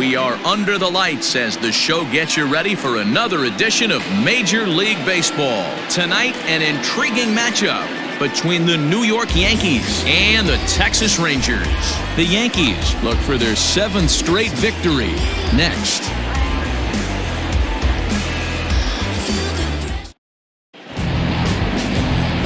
We are under the lights as the show gets you ready for another edition of Major League Baseball. Tonight, an intriguing matchup between the New York Yankees and the Texas Rangers. The Yankees look for their 7th straight victory. Next.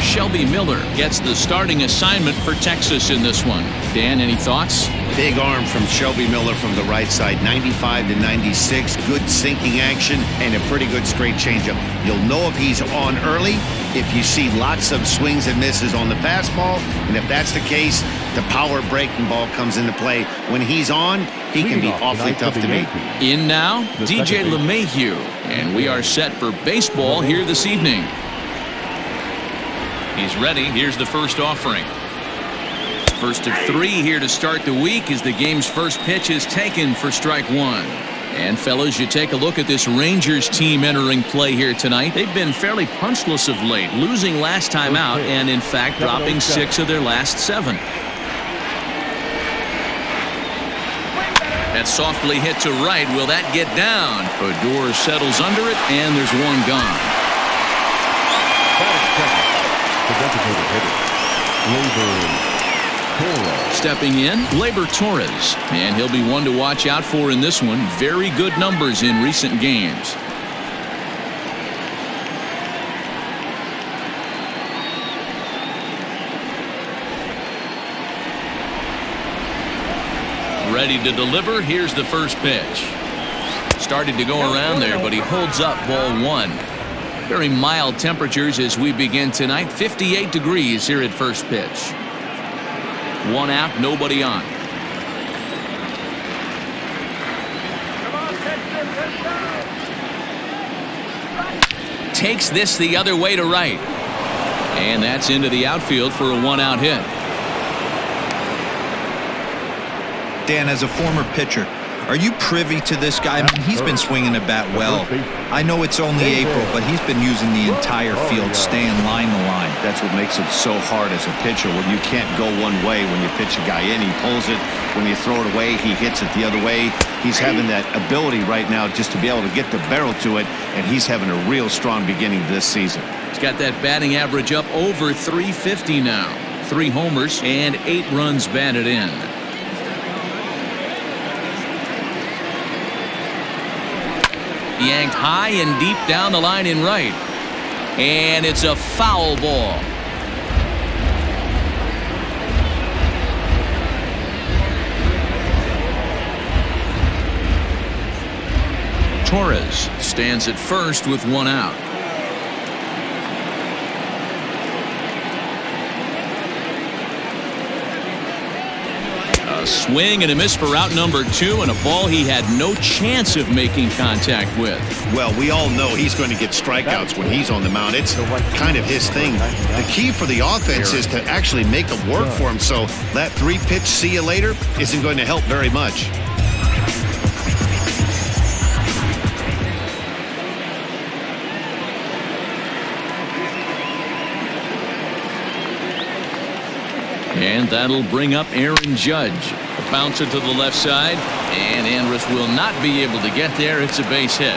Shelby Miller gets the starting assignment for Texas in this one. Dan, any thoughts? Big arm from Shelby Miller from the right side, 95 to 96, good sinking action, and a pretty good straight changeup. You'll know if he's on early if you see lots of swings and misses on the fastball, and if that's the case, the power breaking ball comes into play. When he's on, he can be awfully tough to beat. In now, DJ LeMahieu, and we are set for baseball here this evening. He's ready. Here's the first offering. First of 3 here to start the week as the game's first pitch is taken for strike 1. And fellas, you take a look at this Rangers team entering play here tonight. They've been fairly punchless of late, losing last time out and in fact dropping 6 of their last 7. That softly hit to right. Will that get down? Odor settles under it and there's one gone. Stepping in, Labor Torres, and he'll be one to watch out for in this one. Very good numbers in recent games. Ready to deliver. Here's the first pitch. Started to go around there, but he holds up ball 1. Very mild temperatures as we begin tonight. 58 degrees here at first pitch. 1 out, nobody on. Takes this the other way to right. And that's into the outfield for a 1-out hit. Dan, as a former pitcher, are you privy to this guy? I mean, he's been swinging the bat well. I know it's only April, but he's been using the entire field, staying line to line. That's what makes it so hard as a pitcher when you can't go one way. When you pitch a guy in, he pulls it. When you throw it away, he hits it the other way. He's having that ability right now just to be able to get the barrel to it, and he's having a real strong beginning to this season. He's got that batting average up over 350 now. 3 homers and 8 runs batted in. Yanked high and deep down the line in right. And it's a foul ball. Torres stands at first with 1 out. Swing and a miss for out number 2, and a ball he had no chance of making contact with. Well, we all know he's going to get strikeouts when he's on the mound. It's kind of his thing. The key for the offense is to actually make it work for him, so that 3-pitch see you later isn't going to help very much. And that'll bring up Aaron Judge. A bouncer to the left side, and Andrus will not be able to get there. It's a base hit.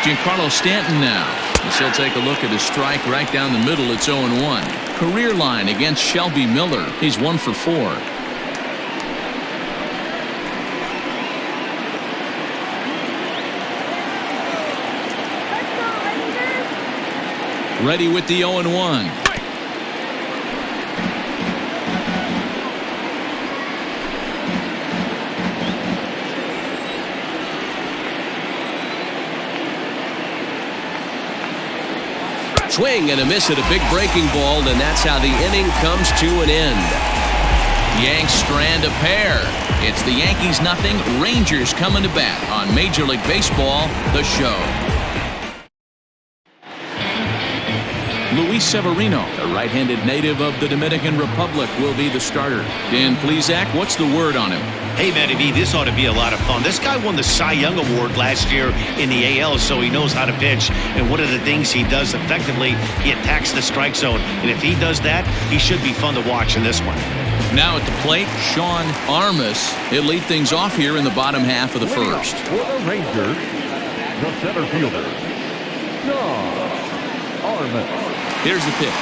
Giancarlo Stanton now. As he'll take a look at his strike right down the middle. It's 0-1. Career line against Shelby Miller. He's 1 for 4. Ready with the 0-1. Swing and a miss at a big breaking ball, and that's how the inning comes to an end. Yanks strand a pair. It's the Yankees nothing, Rangers coming to bat on Major League Baseball, The Show. Luis Severino, a right-handed native of the Dominican Republic, will be the starter. Dan Plesac, what's the word on him? Hey, Matty B, this ought to be a lot of fun. This guy won the Cy Young Award last year in the AL, so he knows how to pitch. And one of the things he does effectively, he attacks the strike zone. And if he does that, he should be fun to watch in this one. Now at the plate, Sean Armas. He'll lead things off here in the bottom half of the first. For the Rangers, the center fielder, Sean Armas. Here's the pitch.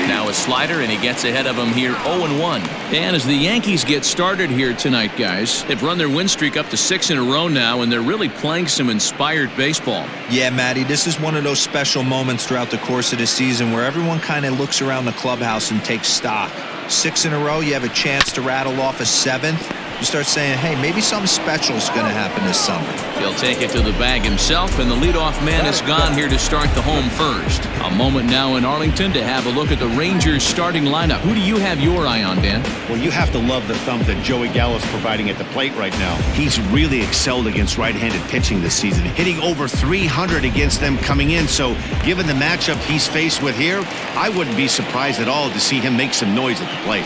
Now a slider, and he gets ahead of him here, 0-1. And as the Yankees get started here tonight, guys, they've run their win streak up to 6 in a row now, and they're really playing some inspired baseball. Yeah, Matty, this is one of those special moments throughout the course of the season where everyone kind of looks around the clubhouse and takes stock. 6 in a row, you have a chance to rattle off a 7th. You start saying, hey, maybe something special is going to happen this summer. He'll take it to the bag himself, and the leadoff man is gone here to start the home first. A moment now in Arlington to have a look at the Rangers starting lineup. Who do you have your eye on, Dan? Well, you have to love the thump that Joey Gallo's providing at the plate right now. He's really excelled against right-handed pitching this season, hitting over 300 against them coming in. So given the matchup he's faced with here, I wouldn't be surprised at all to see him make some noise at the plate.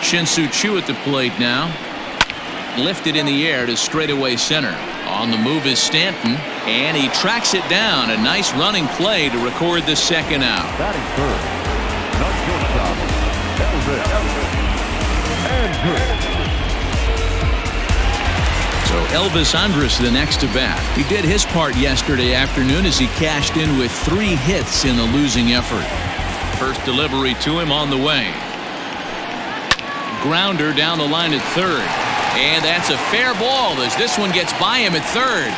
Shin-Soo Choo at the plate now. Lifted in the air to straightaway center. On the move is Stanton, and he tracks it down. A nice running play to record the second out. Batting third, the shortstop, Elvis Andrus. So Elvis Andrus the next to bat. He did his part yesterday afternoon as he cashed in with 3 hits in the losing effort. First delivery to him on the way. Grounder down the line at third. And that's a fair ball as this one gets by him at third.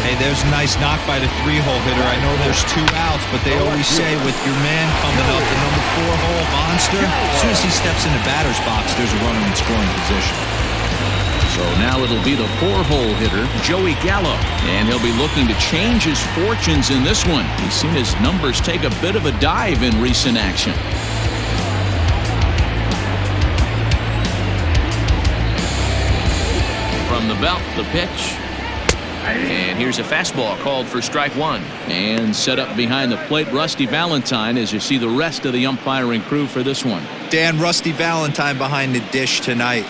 Hey, there's a nice knock by the 3-hole hitter. I know there's 2 outs, but they always say with your man coming up, the number 4-hole monster, as soon as he steps in the batter's box, there's a runner in scoring position. So now it'll be the 4-hole hitter, Joey Gallo. And he'll be looking to change his fortunes in this one. He's seen his numbers take a bit of a dive in recent action. From the belt, the pitch. And here's a fastball called for strike 1. And set up behind the plate, Rusty Valentine, as you see the rest of the umpiring crew for this one. Dan, Rusty Valentine behind the dish tonight.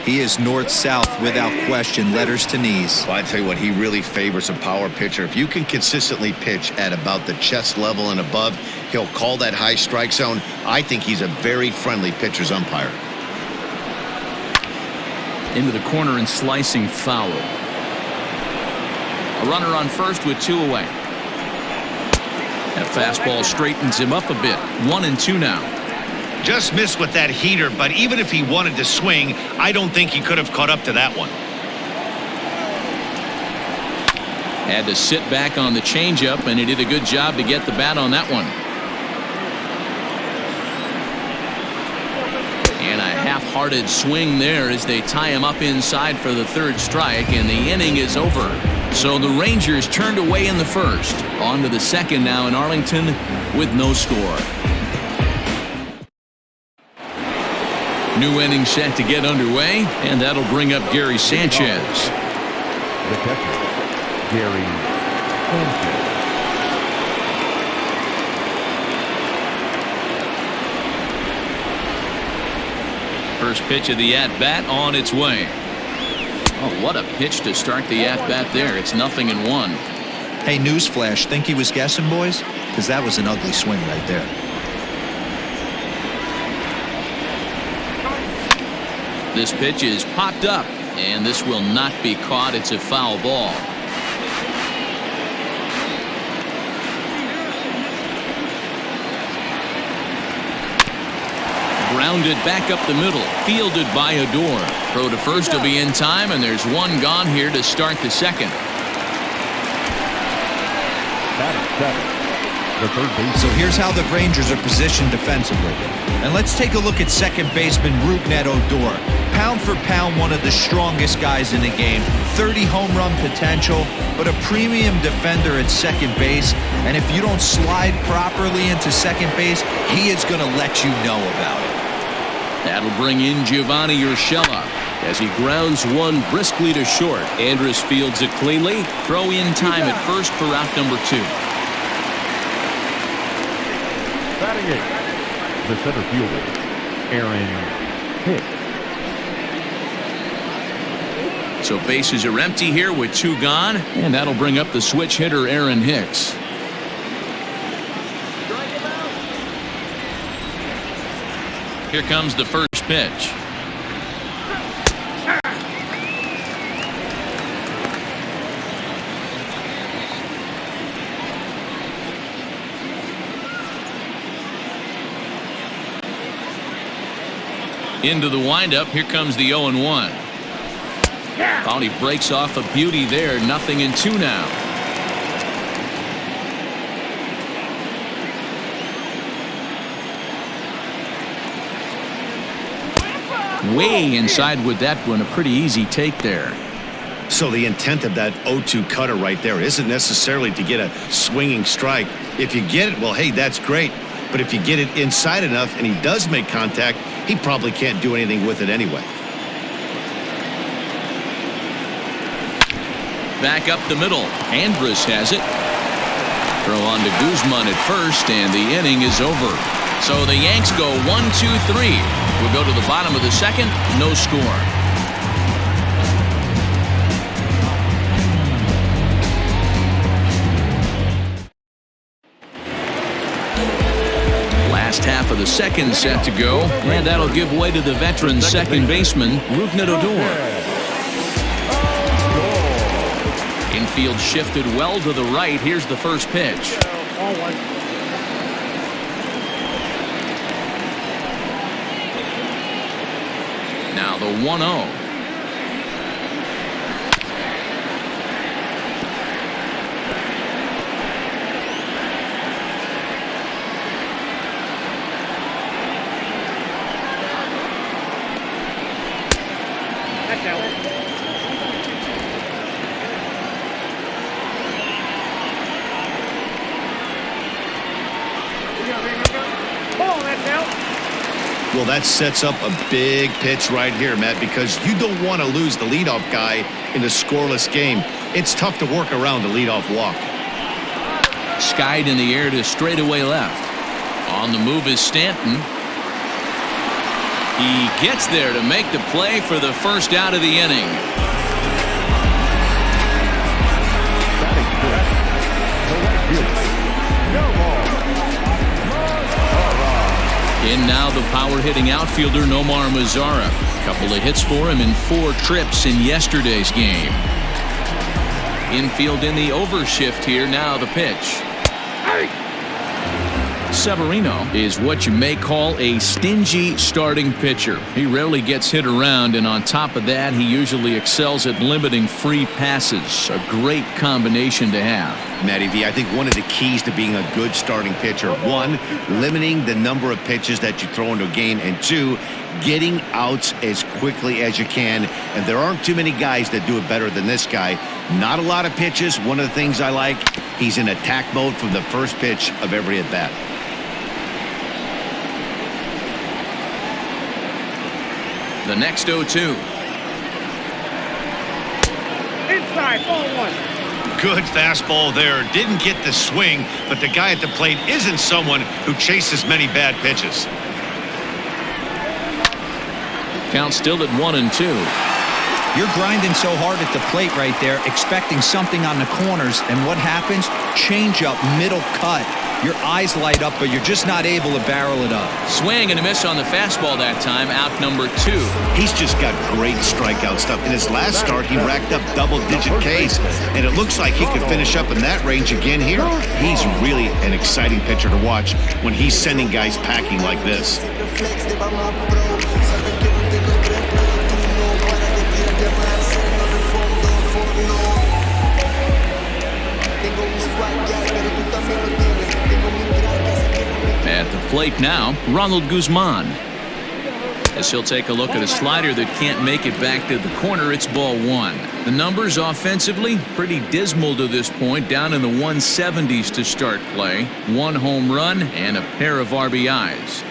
He is north-south without question, letters to knees. Well, I tell you what, he really favors a power pitcher. If you can consistently pitch at about the chest level and above, he'll call that high strike zone. I think he's a very friendly pitcher's umpire. Into the corner and slicing foul. A runner on first with 2 away. That fastball straightens him up a bit. 1-2 now. Just missed with that heater, but even if he wanted to swing, I don't think he could have caught up to that one. Had to sit back on the changeup, and he did a good job to get the bat on that one. And a half-hearted swing there as they tie him up inside for the 3rd strike, and the inning is over. So the Rangers turned away in the first. On to the second now in Arlington with no score. New inning set to get underway, and that'll bring up Gary Sanchez. The catcher, Gary Sanchez. First pitch of the at-bat on its way. Oh, what a pitch to start the at-bat there. It's 0-1. Hey, newsflash, think he was guessing, boys? Because that was an ugly swing right there. This pitch is popped up, and this will not be caught. It's a foul ball. Grounded back up the middle, fielded by Odor. Throw to first will be in time, and there's 1 gone here to start the second. The third base. So here's how the Rangers are positioned defensively. And let's take a look at second baseman Rougned Odor. Pound for pound, one of the strongest guys in the game. 30 home run potential, but a premium defender at second base. And if you don't slide properly into second base, he is going to let you know about it. That'll bring in Giovanni Urshela. as he grounds one briskly to short. Andrus fields it cleanly. Throw in time at first for out number 2. Batting 8, the center fielder, Aaron Hicks. So bases are empty here with 2 gone, and that'll bring up the switch hitter Aaron Hicks. Here comes the first pitch. Into the windup. Here comes the 0-1. Thought he breaks off a beauty there. 0-2 now. Way inside with that one. A pretty easy take there. So the intent of that 0-2 cutter right there isn't necessarily to get a swinging strike. If you get it, well, hey, that's great. But if you get it inside enough and he does make contact, he probably can't do anything with it anyway. Back up the middle. Andrus has it. Throw on to Guzman at first, and the inning is over. So the Yanks go 1-2-3. We'll go to the bottom of the second. No score. Last half of the second set to go, and that'll give way to the veteran second baseman, Rougned Odor. Infield shifted well to the right. Here's the first pitch. Now the 1-0. Well, that sets up a big pitch right here, Matt, because you don't want to lose the leadoff guy in a scoreless game. It's tough to work around the leadoff walk. Skied in the air to straightaway left. On the move is Stanton. He gets there to make the play for the first out of the inning. In now the power-hitting outfielder Nomar Mazara. Couple of hits for him in 4 trips in yesterday's game. Infield in the overshift here. Now the pitch. Severino is what you may call a stingy starting pitcher. He rarely gets hit around, and on top of that, he usually excels at limiting free passes. A great combination to have. Matty V, I think one of the keys to being a good starting pitcher, 1, limiting the number of pitches that you throw into a game, and 2, getting outs as quickly as you can. And there aren't too many guys that do it better than this guy. Not a lot of pitches. One of the things I like, he's in attack mode from the first pitch of every at-bat. The next 0-2. Inside, ball 1. Good fastball there. Didn't get the swing, but the guy at the plate isn't someone who chases many bad pitches. Count still at 1-2. You're grinding so hard at the plate right there, expecting something on the corners, and what happens? Change up, middle cut. Your eyes light up, but you're just not able to barrel it up. Swing and a miss on the fastball that time. Out number 2. He's just got great strikeout stuff. In his last start, he racked up double-digit Ks, and it looks like he could finish up in that range again here. He's really an exciting pitcher to watch when he's sending guys packing like this. At the plate now, Ronald Guzman. As he'll take a look at a slider that can't make it back to the corner, it's ball 1. The numbers offensively pretty dismal to this point, down in the 170s to start play. 1 home run and a pair of RBIs.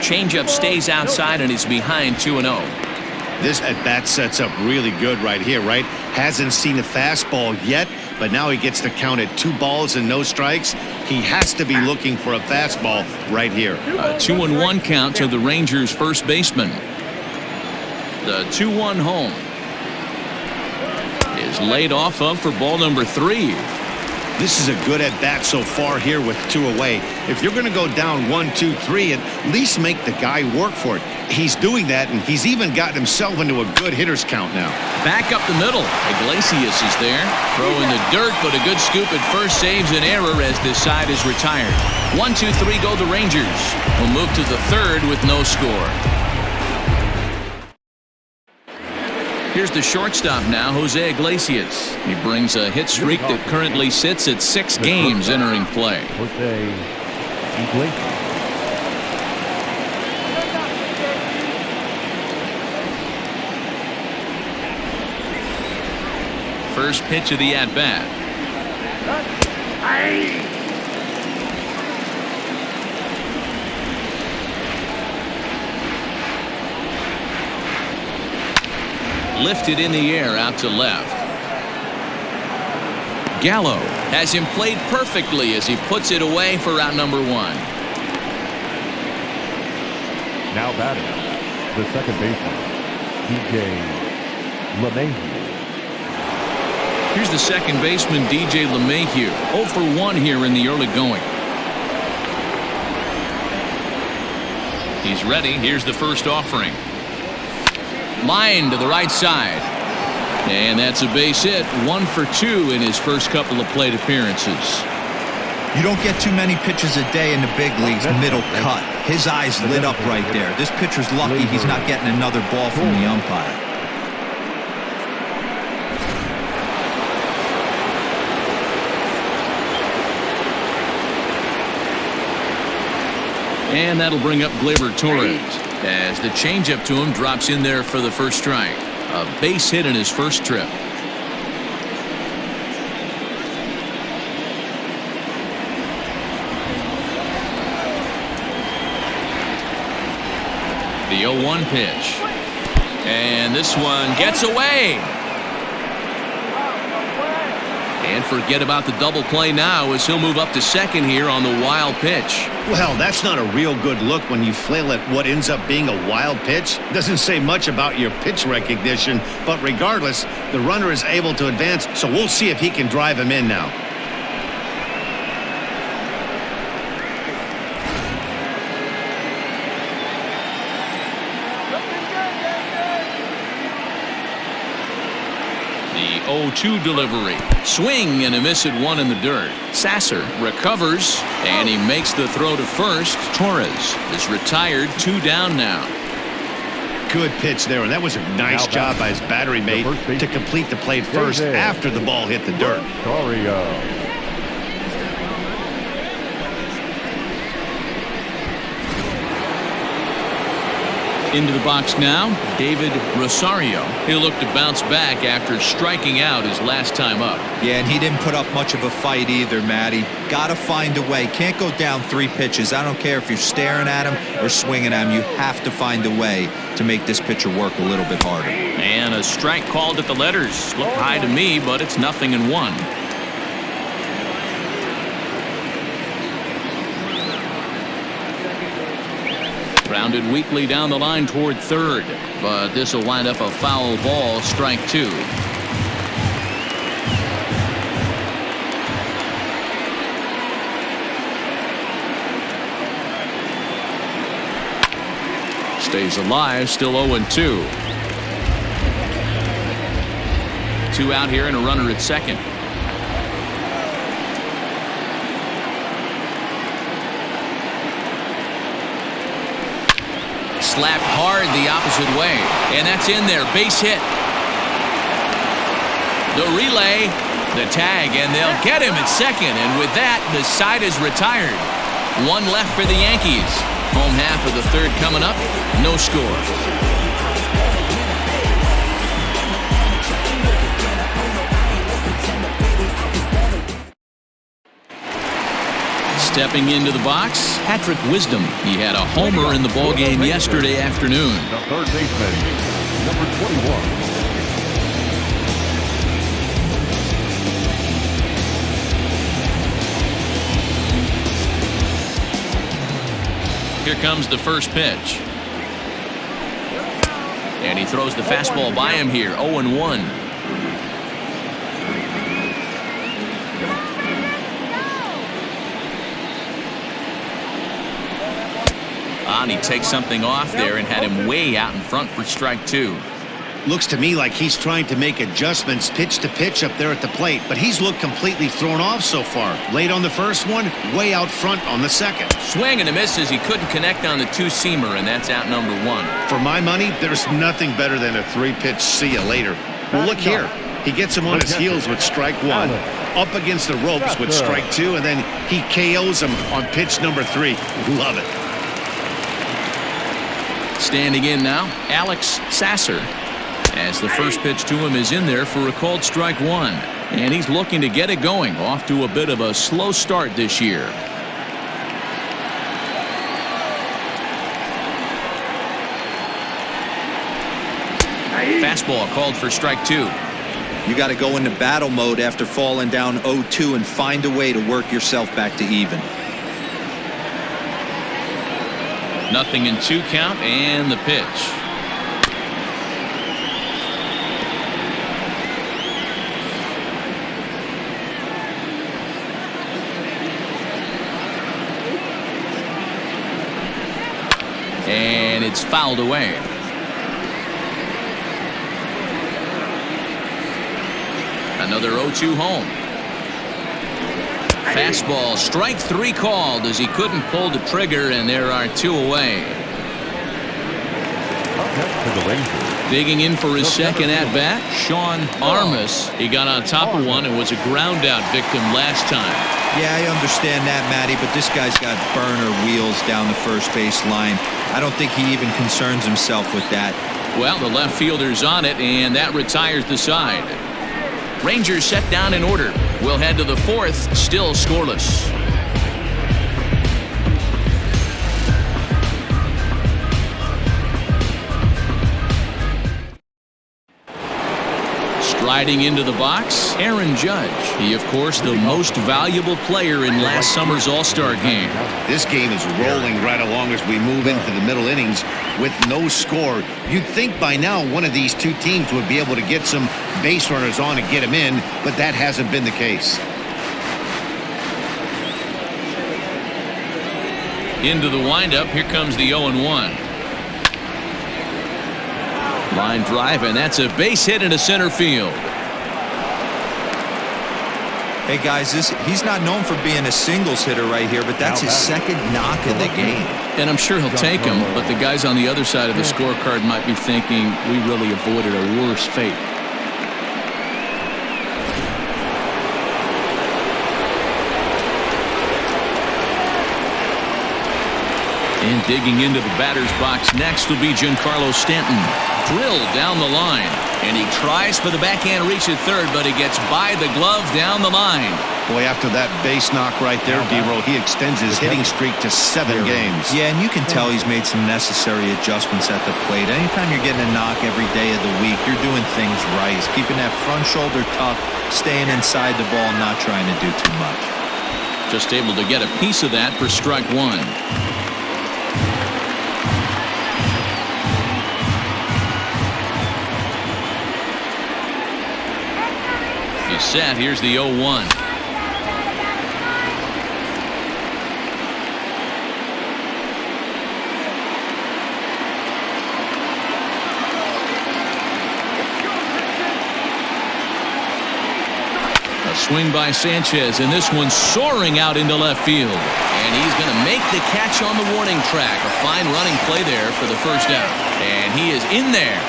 Changeup stays outside, and he's behind 2-0. This at-bat sets up really good right here, right? Hasn't seen a fastball yet, but now he gets to count at 2 balls and no strikes. He has to be looking for a fastball right here. A 2-1 count to the Rangers' first baseman. The 2-1 home is laid off of for ball number 3. This is a good at-bat so far here with 2 away. If you're going to go down 1, 2, 3, at least make the guy work for it. He's doing that, and he's even gotten himself into a good hitter's count now. Back up the middle. Iglesias is there. Throw in the dirt, but a good scoop at first saves an error as this side is retired. 1, 2, 3 go the Rangers. We'll move to the third with no score. Here's the shortstop now, Jose Iglesias. He brings a hit streak that currently sits at 6 games entering play. Jose Iglesias. First pitch of the at-bat. Lifted in the air out to left. Gallo has him played perfectly as he puts it away for out number 1. Now batting, the second baseman, DJ LeMahieu. Here's the second baseman, DJ LeMahieu. 0 for 1 here in the early going. He's ready. Here's the first offering. Line to the right side. And that's a base hit. 1 for 2 in his first couple of plate appearances. You don't get too many pitches a day in the big leagues, middle cut. His eyes lit up right there. This pitcher's lucky he's not getting another ball from the umpire. And that'll bring up Gleyber Torres as the changeup to him drops in there for the first strike. A base hit in his first trip. The 0-1 pitch. And this one gets away. And forget about the double play now as he'll move up to second here on the wild pitch. Well, that's not a real good look when you flail at what ends up being a wild pitch. Doesn't say much about your pitch recognition, but regardless, the runner is able to advance, so we'll see if he can drive him in now. The 0-2 delivery. Swing and a miss at 1 in the dirt. Sasser recovers, and he makes the throw to first. Torres is retired, 2 down now. Good pitch there, and that was a nice job by his battery mate to complete the play first after the ball hit the dirt. Into the box now, David Rosario. He'll look to bounce back after striking out his last time up. Yeah, and he didn't put up much of a fight either, Matty. Gotta find a way. Can't go down 3 pitches. I don't care if you're staring at him or swinging at him. You have to find a way to make this pitcher work a little bit harder. And a strike called at the letters. Looked high to me, but it's 0-1. Grounded weakly down the line toward third, but this will wind up a foul ball, strike 2. Stays alive, still 0-2. 2 out here and a runner at second. Slapped hard the opposite way, and that's in there. Base hit. The relay, the tag, and they'll get him at second. And with that, the side is retired. 1 left for the Yankees. Home half of the third coming up. No score. Stepping into the box, Patrick Wisdom. He had a homer in the ballgame yesterday afternoon. The third baseman, number 21. Here comes the first pitch. And he throws the fastball by him here, 0-1. And he takes something off there and had him way out in front for strike 2. Looks to me like he's trying to make adjustments pitch to pitch up there at the plate, but he's looked completely thrown off so far. Late on the first one, way out front on the second. Swing and a miss as he couldn't connect on the two-seamer, and that's out number 1. For my money, there's nothing better than a 3-pitch see you later. Well, look here. He gets him on his heels with strike 1, up against the ropes with strike 2, and then he KOs him on pitch number 3. Love it. Standing in now, Alex Sasser, as the first pitch to him is in there for a called strike 1. And he's looking to get it going, off to a bit of a slow start this year. Fastball called for strike 2. You got to go into battle mode after falling down 0-2 and find a way to work yourself back to even. Nothing in 2 count, and the pitch. And it's fouled away. Another 0-2 home. Fastball, strike 3 called as he couldn't pull the trigger, and there are 2 away. Digging in for his second at-bat, Sean Armas. He got on top of one and was a ground-out victim last time. Yeah, I understand that, Matty, but this guy's got burner wheels down the first base line. I don't think he even concerns himself with that. Well, the left fielder's on it, and that retires the side. Rangers set down in order. We'll head to the 4th, still scoreless. Striding into the box, Aaron Judge. He, of course, the most valuable player in last summer's All-Star game. This game is rolling right along as we move into the middle innings with no score. You'd think by now one of these two teams would be able to get some base runners on and get them in, but that hasn't been the case. Into the windup, here comes the 0-1. Line drive, and that's a base hit into center field. Hey guys, he's not known for being a singles hitter right here, but that's his second knock of the game. And I'm sure he'll take him, but the guys on the other side of the scorecard might be thinking we really avoided a worse fate. And digging into the batter's box next will be Giancarlo Stanton. Drilled down the line, and he tries for the backhand reach at third, but he gets by the glove down the line. Boy, after that base knock right there, D-Roll, he extends his hitting streak to 7 games. Yeah, and you can tell he's made some necessary adjustments at the plate. Anytime you're getting a knock every day of the week, you're doing things right. He's keeping that front shoulder tucked, staying inside the ball, not trying to do too much. Just able to get a piece of that for strike 1. Set. Here's the 0-1. A swing by Sanchez, and this one's soaring out into left field. And he's going to make the catch on the warning track. A fine running play there for the first out. And he is in there.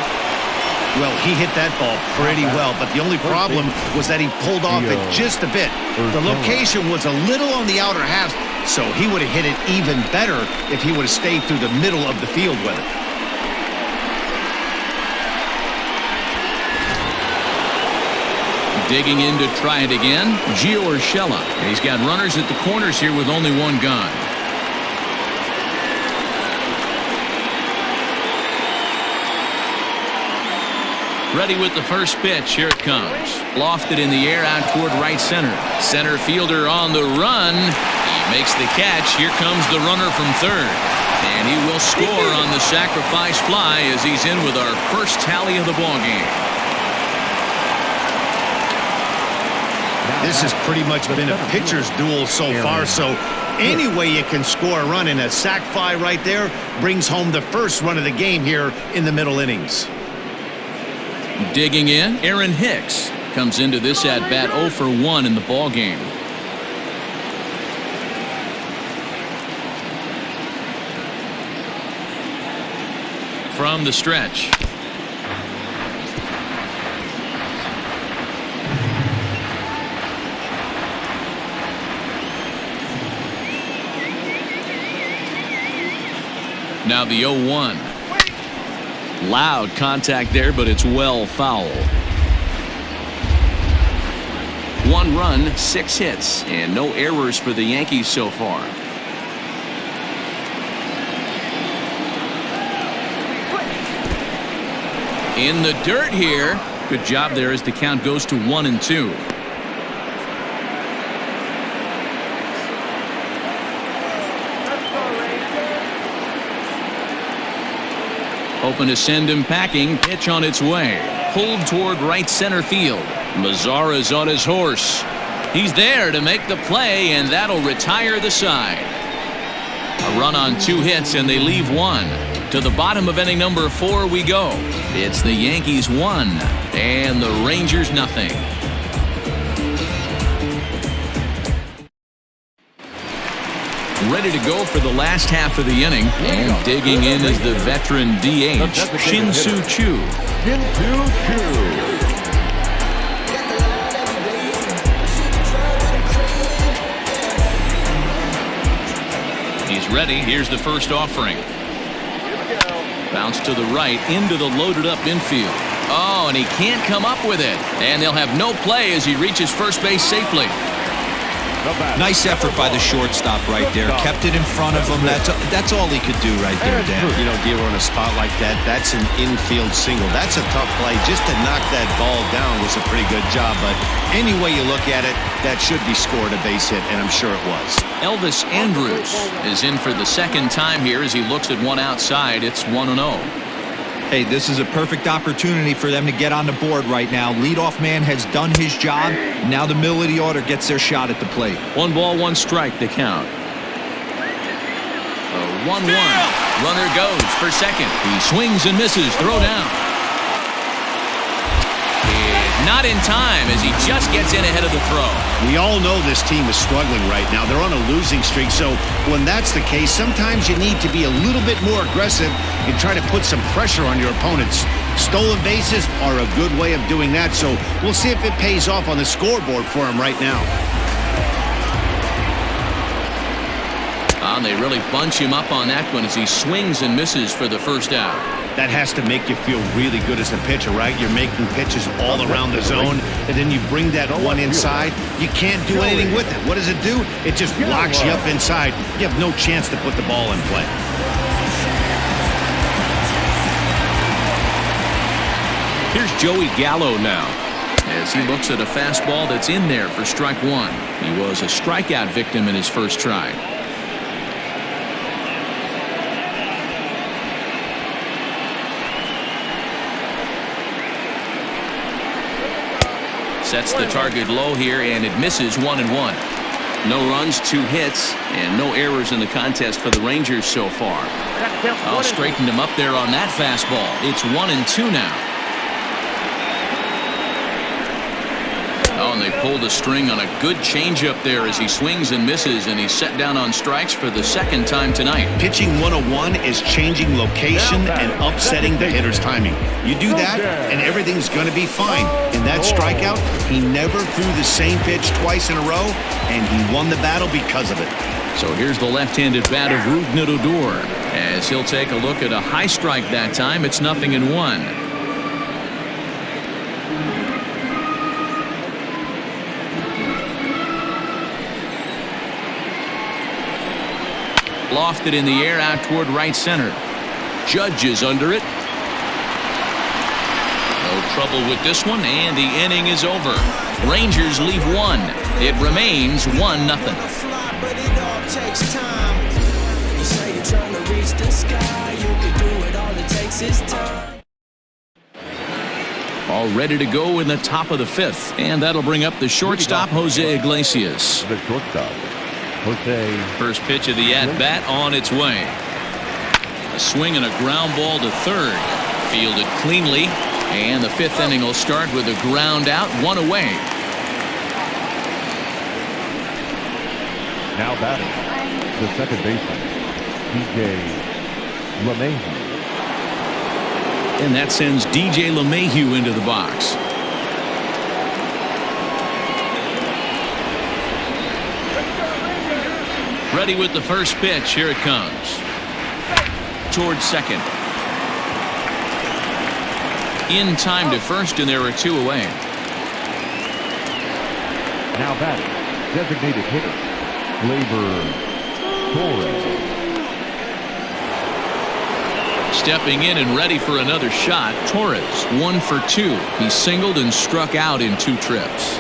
Well, he hit that ball pretty well, but the only problem was that he pulled off it just a bit. The location was a little on the outer half, so he would have hit it even better if he would have stayed through the middle of the field with it. Digging in to try it again, Gio Urshela. He's got runners at the corners here with only one gun. Ready with the first pitch. Here it comes. Lofted in the air out toward right center. Center fielder on the run. He makes the catch. Here comes the runner from third. And he will score on the sacrifice fly as he's in with our first tally of the ballgame. This has pretty much been a pitcher's duel so far, so any way you can score a run, in a sac fly right there brings home the first run of the game here in the middle innings. Digging in, Aaron Hicks comes into this at bat 0 for 1 in the ball game. From the stretch. Now the 0-1. Loud contact there, but it's well foul. 1 run, 6 hits, and no errors for the Yankees so far. In the dirt here. Good job there as the count goes to 1-2. Hoping to send him packing. Pitch on its way. Pulled toward right center field. Mazara's on his horse. He's there to make the play, and that'll retire the side. A run on 2 hits, and they leave 1. To the bottom of inning number 4 we go. It's the Yankees 1 and the Rangers nothing. Ready to go for the last half of the inning, and digging in is the veteran DH, Shin-Soo Choo. He's ready. Here's the first offering. Bounce to the right into the loaded up infield. Oh, and he can't come up with it. And they'll have no play as he reaches first base safely. Nice effort by the shortstop right there. Kept it in front of him. That's all he could do right there, Dan. You know, Dealer, on a spot like that, that's an infield single. That's a tough play. Just to knock that ball down was a pretty good job. But any way you look at it, that should be scored a base hit, and I'm sure it was. Elvis Andrus is in for the second time here as he looks at one outside. It's 1-0. Hey, this is a perfect opportunity for them to get on the board right now. Leadoff man has done his job. Now the middle of the order gets their shot at the plate. 1 ball, 1 strike, the count. 1-1. Runner goes for second. He swings and misses. Throw down. Not in time as he just gets in ahead of the throw. We all know this team is struggling right now. They're on a losing streak, so when that's the case, sometimes you need to be a little bit more aggressive and try to put some pressure on your opponents. Stolen bases are a good way of doing that, so we'll see if it pays off on the scoreboard for him right now. And they really bunch him up on that one as he swings and misses for the first out. That has to make you feel really good as a pitcher, right? You're making pitches all around the zone, and then you bring that one inside. You can't do anything with it. What does it do? It just locks you up inside. You have no chance to put the ball in play. Here's Joey Gallo now as he looks at a fastball that's in there for strike 1. He was a strikeout victim in his first try. Sets the target low here, and it misses 1-1. No runs, 2 hits, and no errors in the contest for the Rangers so far. I'll straighten him up there on that fastball. It's 1-2 now. Oh, and they pulled a string on a good changeup there as he swings and misses, and he's set down on strikes for the second time tonight. Pitching 101 is changing location and upsetting the hitter's timing. You do that, and everything's going to be fine. In that strikeout, he never threw the same pitch twice in a row, and he won the battle because of it. So here's the left-handed bat of Rougned Odor as he'll take a look at a high strike that time. It's 0-1. Lofted in the air out toward right center. Judge is under it. No trouble with this one, and the inning is over. Rangers leave one. It remains 1-0. All ready to go in the top of the 5th, and that'll bring up the shortstop, Jose Iglesias. The shortstop, Jose. First pitch of the at-bat on its way. A swing and a ground ball to third. Fielded cleanly, and the 5th inning will start with a ground out, 1 away. Now batting, the second baseman, DJ LeMahieu. And that sends DJ LeMahieu into the box. Ready with the first pitch. Here it comes. Towards second. In time to first, and there are 2 away. Now batting, designated hitter, Gleyber Torres. Stepping in and ready for another shot, Torres, 1 for 2. He singled and struck out in 2 trips.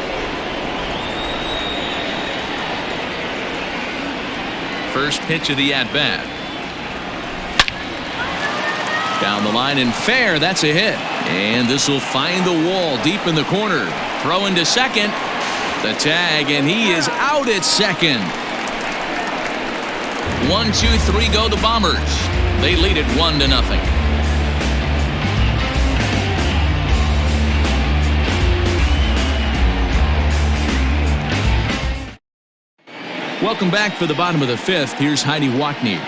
First pitch of the at-bat. Down the line and fair. That's a hit. And this will find the wall deep in the corner. Throw into second. The tag, and he is out at second. 1, 2, 3 go the Bombers. They lead it 1-0. Welcome back for the bottom of the 5th. Here's Heidi Watney.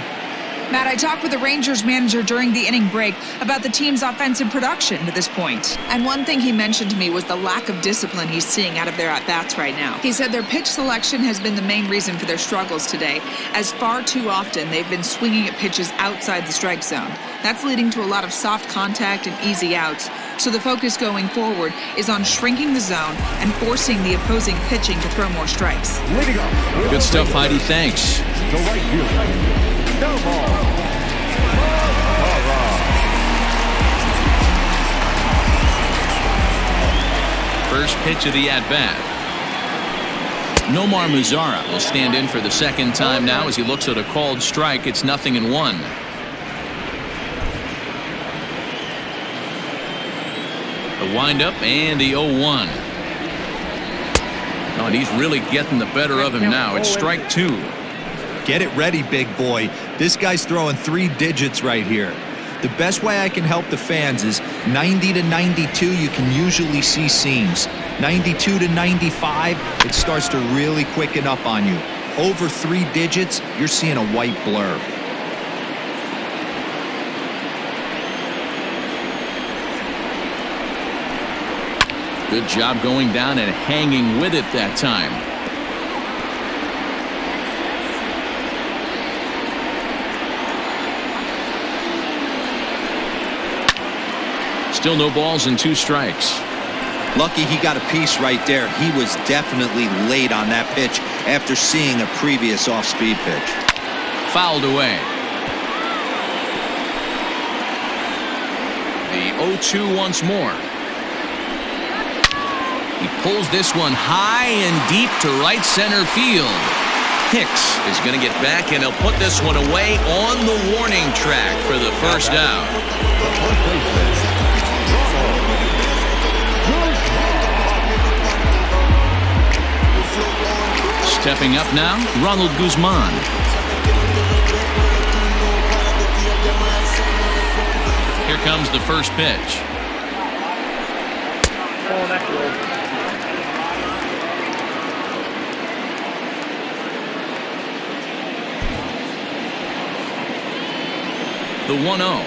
Matt, I talked with the Rangers manager during the inning break about the team's offensive production to this point. And one thing he mentioned to me was the lack of discipline he's seeing out of their at-bats right now. He said their pitch selection has been the main reason for their struggles today, as far too often they've been swinging at pitches outside the strike zone. That's leading to a lot of soft contact and easy outs. So the focus going forward is on shrinking the zone and forcing the opposing pitching to throw more strikes. Good stuff, Heidi. Thanks. The right fielder, First pitch of the at-bat. Nomar Mazara will stand in for the second time now as he looks at a called strike. It's 0-1. The windup and the 0-1. Oh, and he's really getting the better of him now. It's strike 2. Get it ready, big boy. This guy's throwing 3 digits right here. The best way I can help the fans is 90 to 92, you can usually see seams. 92 to 95, it starts to really quicken up on you. Over 3 digits, you're seeing a white blur. Good job going down and hanging with it that time. Still no balls and 2 strikes. Lucky he got a piece right there. He was definitely late on that pitch after seeing a previous off-speed pitch. Fouled away. The 0-2 once more. He pulls this one high and deep to right center field. Hicks is going to get back, and he'll put this one away on the warning track for the first out. Stepping up now, Ronald Guzman. Here comes the first pitch. Oh, that's good. The 1-0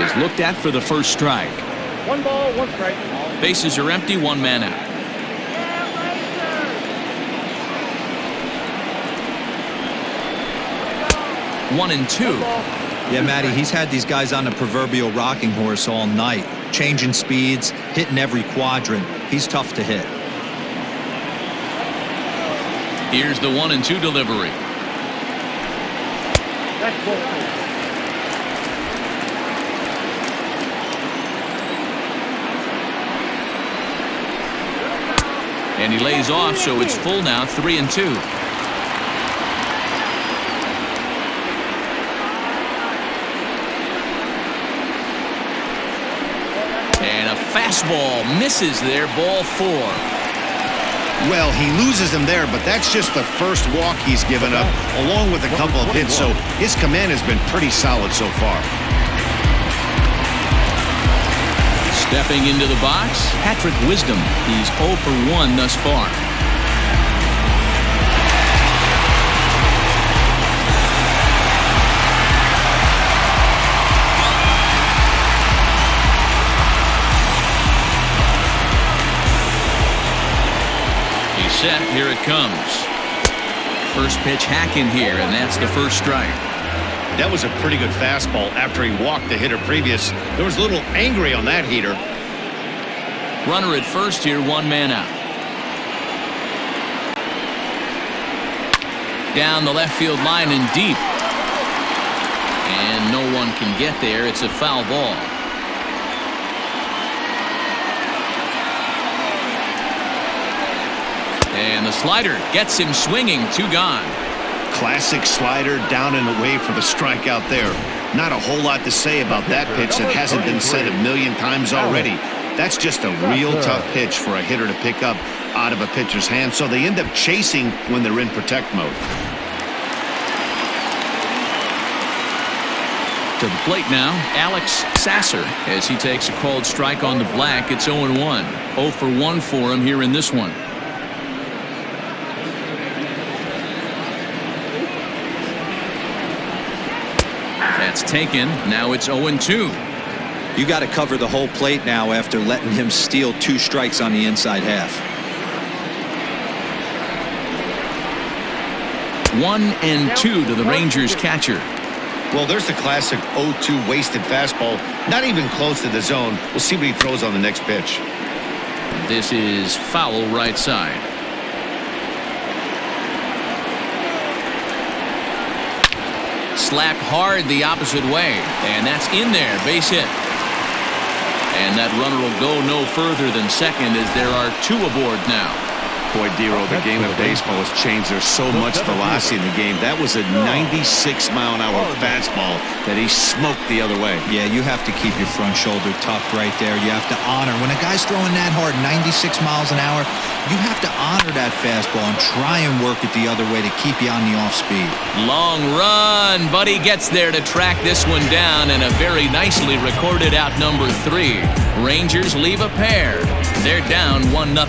is looked at for the first strike. 1 ball, 1 strike. Bases are empty, 1 man out. One and 2. Yeah, Matty, he's had these guys on the proverbial rocking horse all night, changing speeds, hitting every quadrant. He's tough to hit. Here's the 1-2 delivery. That's ball 2. And he lays off, so it's full now, 3-2. And a fastball misses there, ball 4. Well, he loses him there, but that's just the first walk he's given up, along with a couple of hits, so his command has been pretty solid so far. Stepping into the box, Patrick Wisdom. He's 0 for 1 thus far. He's set. Here it comes. First pitch hacking here, and that's the first strike. That was a pretty good fastball after he walked the hitter previous. There was a little angry on that heater. Runner at first here, 1 man out. Down the left field line and deep. And no one can get there. It's a foul ball. And the slider gets him swinging. 2 gone. Classic slider down and away for the strikeout there. Not a whole lot to say about that pitch that hasn't been said a million times already. That's just a real tough pitch for a hitter to pick up out of a pitcher's hand, so they end up chasing when they're in protect mode. To the plate now, Alex Sasser, as he takes a called strike on the black. It's 0-1. 0 for 1 for him here in this one. That's taken. Now it's 0-2. You got to cover the whole plate now after letting him steal 2 strikes on the inside half. 1-2 to the Rangers catcher. Well, there's the classic 0-2 wasted fastball. Not even close to the zone. We'll see what he throws on the next pitch. This is foul right side. Slapped hard the opposite way, and that's in there. Base hit. And that runner will go no further than second as there are 2 aboard now. Boy, Dero, the game of baseball has changed. There's so much velocity in the game. That was a 96-mile-an-hour fastball that he smoked the other way. Yeah, you have to keep your front shoulder tucked right there. You have to honor. When a guy's throwing that hard, 96 miles an hour, you have to honor that fastball and try and work it the other way to keep you on the off speed. Long run, but he gets there to track this one down, and a very nicely recorded out number 3. Rangers leave a pair. They're down 1-0.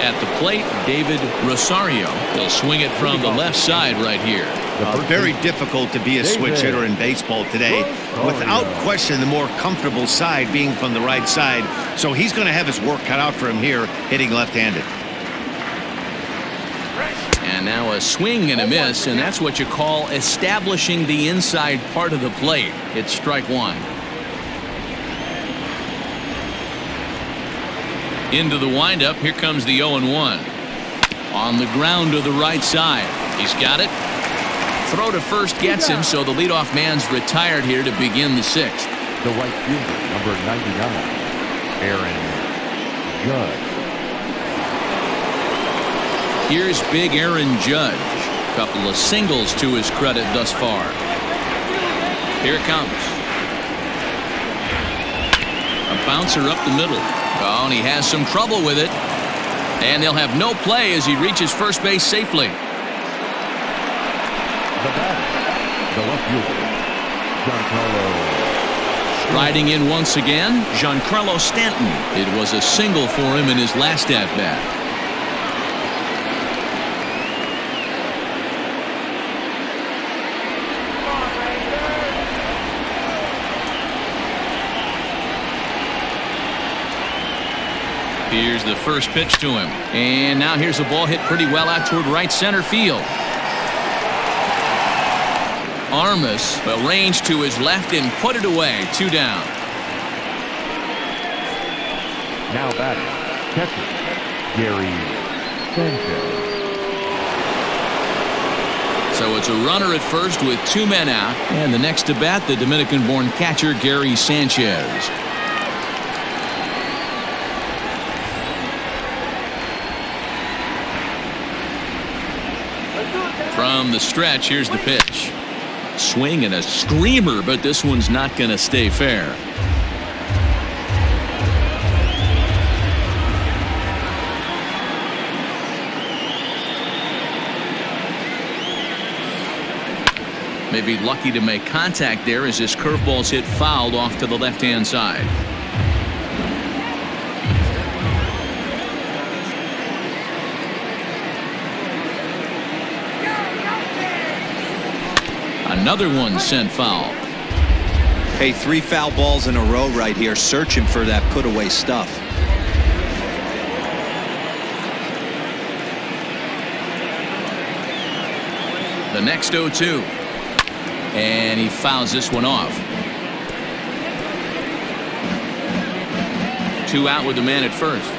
At the plate, David Rosario. He'll swing it from the left side right here. Very difficult to be a switch hitter in baseball today. Without question, the more comfortable side being from the right side. So he's going to have his work cut out for him here, hitting left-handed. And now a swing and a miss, and that's what you call establishing the inside part of the plate. It's strike 1. Into the windup, here comes the 0-1. On the ground to the right side. He's got it. Throw to first gets him, so the leadoff man's retired here to begin the 6th. The right fielder, number 99, Aaron Judge. Here's big Aaron Judge. Couple of singles to his credit thus far. Here it comes. A bouncer up the middle. Oh, and he has some trouble with it. And they'll have no play as he reaches first base safely. The batter, the left fielder, Giancarlo. Riding in once again, Giancarlo Stanton. It was a single for him in his last at-bat. Here's the first pitch to him. And now here's a ball hit pretty well out toward right center field. Armas will range to his left and put it away. 2 down. Now batting, catcher, Gary Sanchez. So it's a runner at first with 2 men out. And the next to bat, the Dominican-born catcher, Gary Sanchez. From the stretch, here's the pitch. Swing and a screamer, but this one's not going to stay fair. Maybe lucky to make contact there as his curveball's hit fouled off to the left-hand side. Another one sent foul. Hey, 3 foul balls in a row right here, searching for that put-away stuff. The next 0-2. And he fouls this one off. 2 out with the man at first.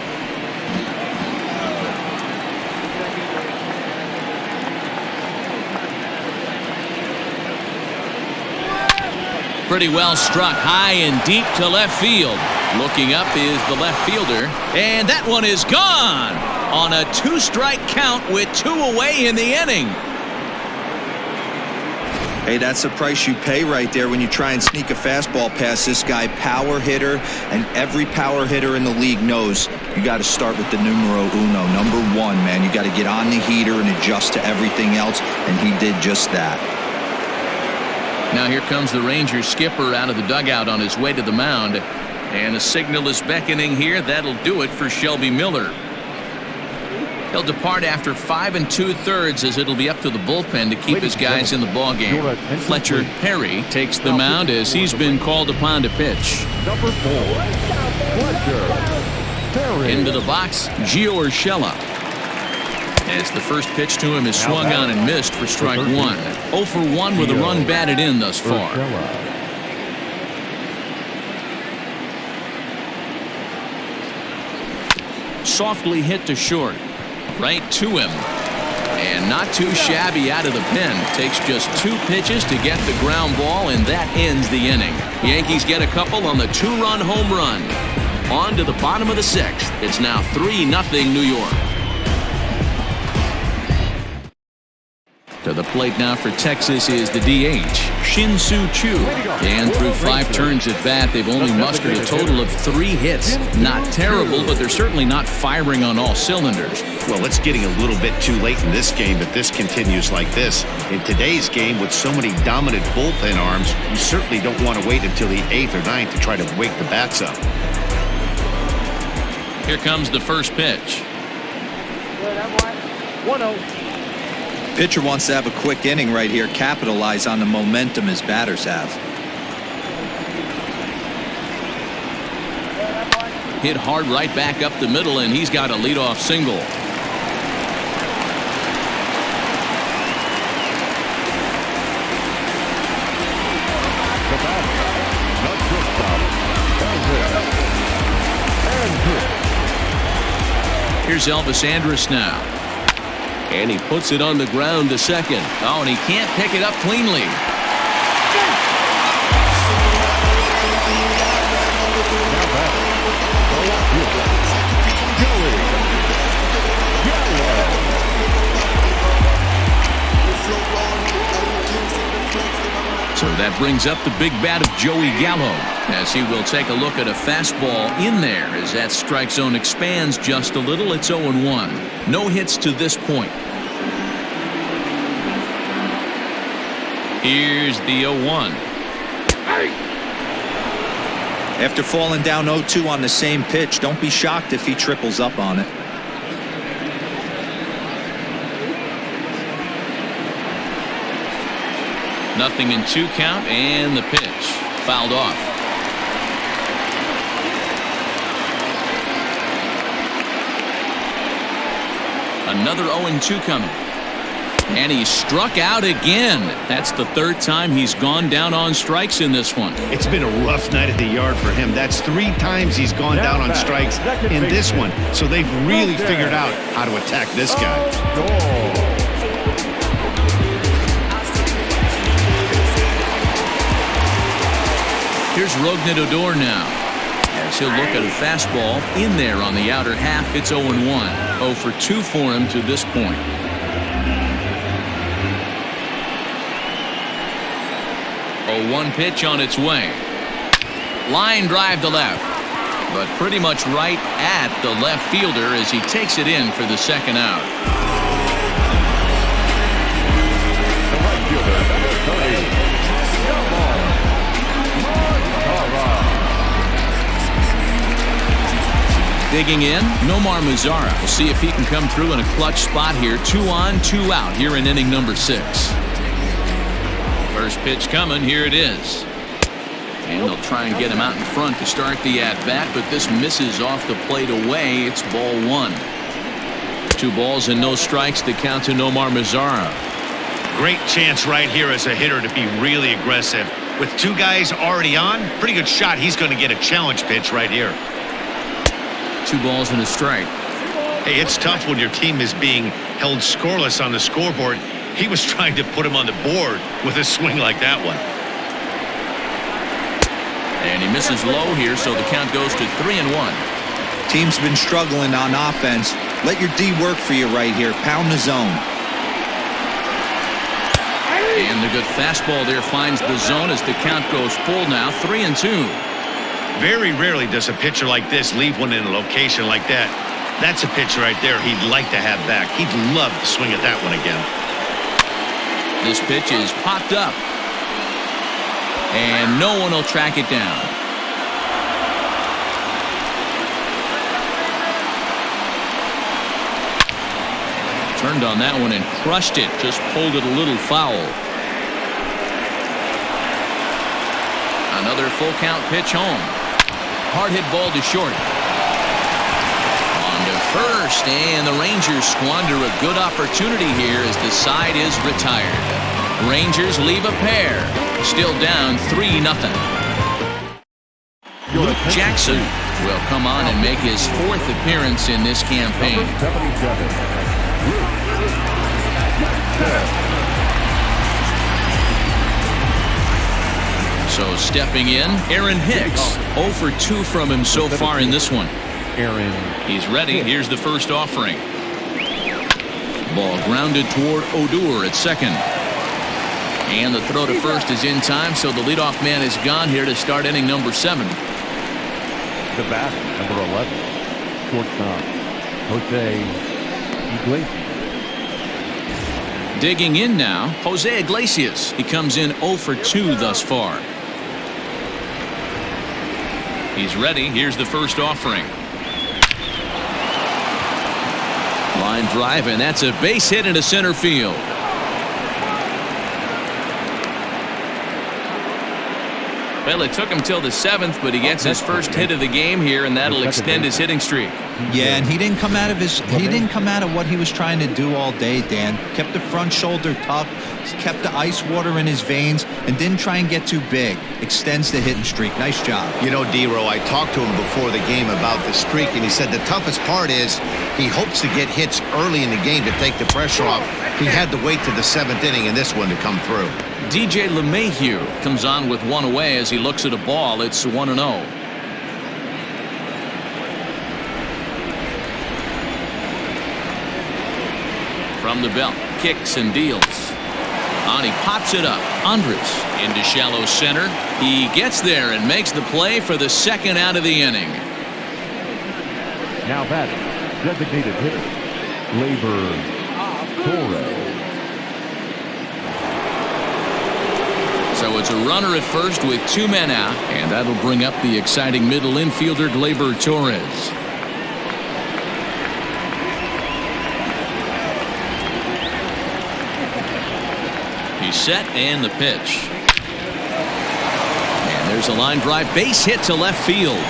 Pretty well struck high and deep to left field. Looking up is the left fielder, and that one is gone on a 2-strike count with 2 away in the inning. Hey, that's the price you pay right there when you try and sneak a fastball past this guy. Power hitter, and every power hitter in the league knows you got to start with the numero uno, number 1, man. You got to get on the heater and adjust to everything else, and he did just that. Now here comes the Rangers skipper out of the dugout on his way to the mound, and a signal is beckoning here. That'll do it for Shelby Miller. He'll depart after 5 2/3 as it'll be up to the bullpen to keep his guys in the ballgame. Fletcher Perry takes the mound as he's been called upon to pitch. Number 4, Fletcher Perry. Into the box, Gio Urshela. As the first pitch to him is swung on and missed for strike 1. 0 for 1 with a run batted in thus far. Softly hit to short. Right to him. And not too shabby out of the pen. Takes just 2 pitches to get the ground ball, and that ends the inning. Yankees get a couple on the 2-run home run. On to the bottom of the 6th. It's now 3-0 New York. To the plate now for Texas is the DH, Shin-Soo Choo. And through 5 turns at bat, they've only mustered a total of 3 hits. Not terrible, but they're certainly not firing on all cylinders. Well, it's getting a little bit too late in this game, but this continues like this. In today's game, with so many dominant bullpen arms, you certainly don't want to wait until the 8th or 9th to try to wake the bats up. Here comes the first pitch. 1-0. Pitcher wants to have a quick inning right here, capitalize on the momentum his batters have. Hit hard right back up the middle, and he's got a leadoff single. Here's Elvis Andrus now. And he puts it on the ground to second. Oh, and he can't pick it up cleanly. So that brings up the big bat of Joey Gallo, as he will take a look at a fastball in there as that strike zone expands just a little. It's 0-1. No hits to this point. Here's the 0-1. After falling down 0-2 on the same pitch, don't be shocked if he triples up on it. Nothing in 2 count, and the pitch fouled off. Another 0-2 coming. And he struck out again. That's the third time he's gone down on strikes in this one. It's been a rough night at the yard for him. That's 3 times he's gone down on strikes in this one. So they've really figured out how to attack this guy. Here's Rougned Odor now, as he'll look at a fastball in there on the outer half. It's 0-1. 0 for 2 for him to this point. 0-1 pitch on its way. Line drive to left, but pretty much right at the left fielder as he takes it in for the second out. Digging in, Nomar Mazara. We'll see if he can come through in a clutch spot here. 2 on, 2 out here in inning number 6. First pitch coming. Here it is. And they'll try and get him out in front to start the at-bat, but this misses off the plate away. It's ball 1. 2 balls and no strikes to count to Nomar Mazara. Great chance right here as a hitter to be really aggressive. With 2 guys already on, pretty good shot. He's going to get a challenge pitch right here. 2 balls and a strike. Hey, it's tough when your team is being held scoreless on the scoreboard. He was trying to put him on the board with a swing like that one. And he misses low here, so the count goes to 3-1. Team's been struggling on offense. Let your D work for you right here. Pound the zone. And the good fastball there finds the zone as the count goes full now. 3-2. Very rarely does a pitcher like this leave one in a location like that. That's a pitch right there he'd like to have back. He'd love to swing at that one again. This pitch is popped up. And no one will track it down. Turned on that one and crushed it. Just pulled it a little foul. Another full count pitch home. Hard hit ball to short. On to first, and the Rangers squander a good opportunity here as the side is retired. Rangers leave a pair. Still down 3-0. Luke Jackson will come on and make his 4th appearance in this campaign. So stepping in, Aaron Hicks. 0 for 2 from him so far in this one. He's ready. Here's the first offering. Ball grounded toward Odor at second. And the throw to first is in time, so the leadoff man is gone here to start inning number 7. The bat, number 11, shortstop, Jose Iglesias. Digging in now, Jose Iglesias. He comes in 0 for 2 thus far. He's ready. Here's the first offering. Line drive, and that's a base hit into center field. Well, it took him till the 7th, but he gets his first hit of the game here, and that'll extend his hitting streak. Yeah, and he didn't come out of what he was trying to do all day, Dan. Kept the front shoulder tucked, kept the ice water in his veins, and didn't try and get too big. Extends the hitting streak. Nice job. You know, D-Row, I talked to him before the game about the streak, and he said the toughest part is he hopes to get hits early in the game to take the pressure off. He had to wait to the 7th inning in this one to come through. DJ LeMahieu comes on with 1 away as he looks at a ball. It's 1-0. From the belt, kicks and deals. On, he pops it up. Andres into shallow center. He gets there and makes the play for the second out of the inning. Now batting, designated hitter, Gleyber Torres. So it's a runner at first with 2 men out, and that'll bring up the exciting middle infielder Gleyber Torres. He's set, and the pitch. And there's a line drive base hit to left field.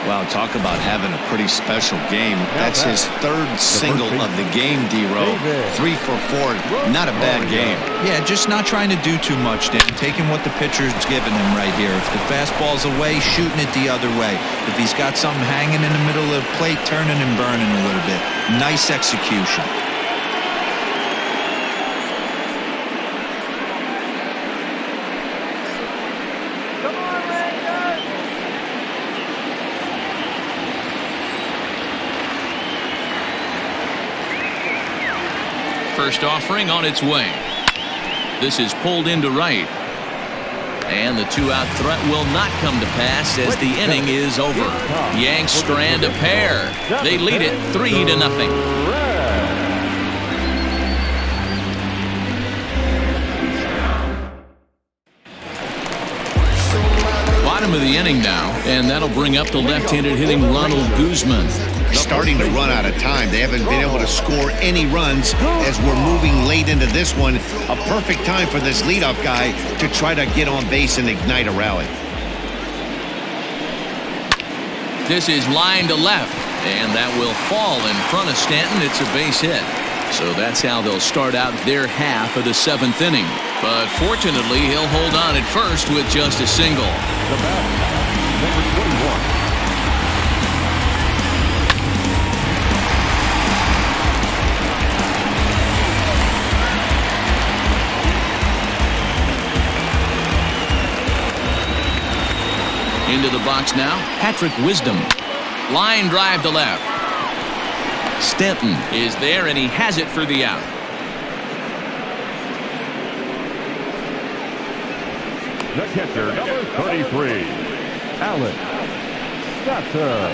Wow, talk about having a pretty special game. That's his third single of the game, D-Row. 3 for 4. Not a bad game. Yeah, just not trying to do too much, Dan. Taking what the pitcher's giving him right here. If the fastball's away, shooting it the other way. If he's got something hanging in the middle of the plate, turning and burning a little bit. Nice execution. First offering on its way. This is pulled into right. And the 2-out threat will not come to pass as the inning is over. Yanks strand a pair. They lead it 3-0. Bottom of the inning now, and that'll bring up the left-handed hitting Ronald Guzman. Starting to run out of time. They haven't been able to score any runs as we're moving late into this one. A perfect time for this leadoff guy to try to get on base and ignite a rally. This is line to left, and that will fall in front of Stanton. It's a base hit. So that's how they'll start out their half of the 7th inning. But fortunately, he'll hold on at first with just a single. The batter, number 21. Into the box now, Patrick Wisdom. Line drive to left. Stanton is there, and he has it for the out. The catcher, number 33, Alex Sasser.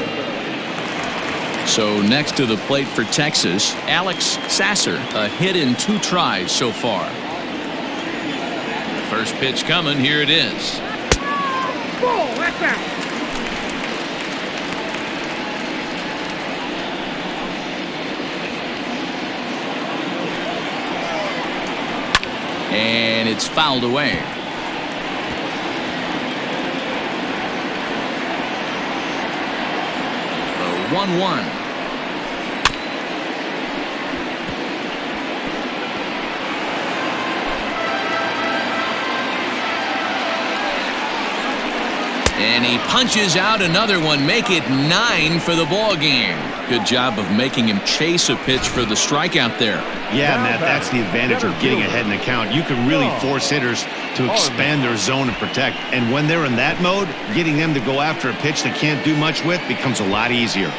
So next to the plate for Texas, Alex Sasser, a hit in 2 tries so far. First pitch coming, here it is. Ball, that's that. And it's fouled away. The 1-1. And he punches out another one, make it 9 for the ball game. Good job of making him chase a pitch for the strikeout there. Yeah, Matt, that's the advantage of getting ahead in the count. You can really force hitters to expand their zone and protect. And when they're in that mode, getting them to go after a pitch they can't do much with becomes a lot easier.